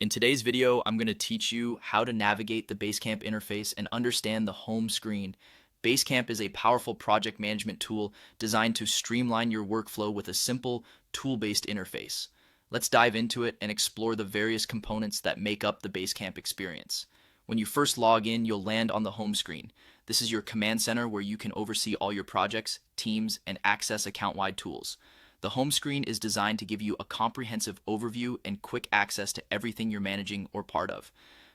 In today's video, I'm going to teach you how to navigate the Basecamp interface and understand the home screen. Basecamp is a powerful project management tool designed to streamline your workflow with a simple, tool-based interface. Let's dive into it and explore the various components that make up the Basecamp experience. When you first log in, you'll land on the home screen. This is your command center where you can oversee all your projects, teams, and access account-wide tools. The home screen is designed to give you a comprehensive overview and quick access to everything you're managing or part of.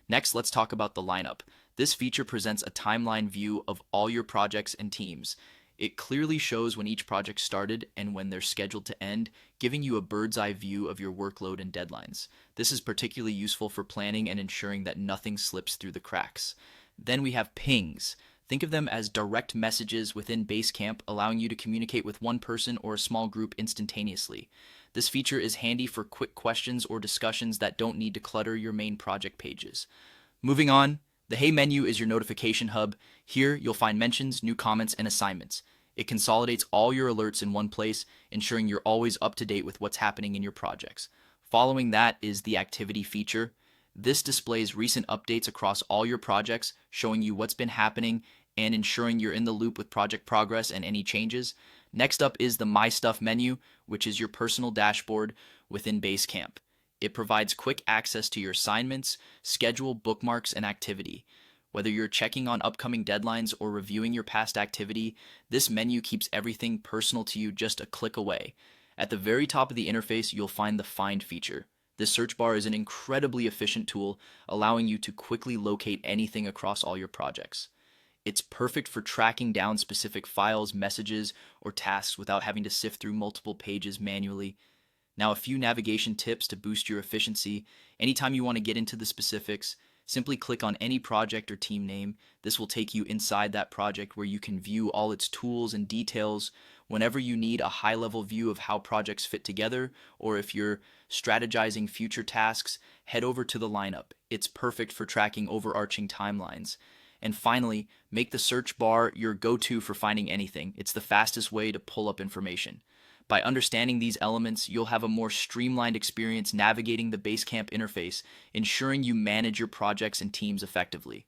Next, let's talk about the lineup. This feature presents a timeline view of all your projects and teams. It clearly shows when each project started and when they're scheduled to end, giving you a bird's eye view of your workload and deadlines. This is particularly useful for planning and ensuring that nothing slips through the cracks. Then we have pings. Think of them as direct messages within Basecamp, allowing you to communicate with one person or a small group instantaneously. This feature is handy for quick questions or discussions that don't need to clutter your main project pages. Moving on, the Hey menu is your notification hub. Here, you'll find mentions, new comments, and assignments. It consolidates all your alerts in one place, ensuring you're always up to date with what's happening in your projects. Following that is the activity feature. This displays recent updates across all your projects, showing you what's been happening and ensuring you're in the loop with project progress and any changes. Next up is the My Stuff menu, which is your personal dashboard within Basecamp. It provides quick access to your assignments, schedule, bookmarks, and activity. Whether you're checking on upcoming deadlines or reviewing your past activity, this menu keeps everything personal to you just a click away. At the very top of the interface, you'll find the Find feature. This search bar is an incredibly efficient tool, allowing you to quickly locate anything across all your projects. It's perfect for tracking down specific files, messages, or tasks without having to sift through multiple pages manually. Now, a few navigation tips to boost your efficiency. Anytime you want to get into the specifics, simply click on any project or team name. This will take you inside that project where you can view all its tools and details. Whenever you need a high-level view of how projects fit together, or if you're strategizing future tasks, head over to the lineup. It's perfect for tracking overarching timelines. And finally, make the search bar your go-to for finding anything. It's the fastest way to pull up information. By understanding these elements, you'll have a more streamlined experience navigating the Basecamp interface, ensuring you manage your projects and teams effectively.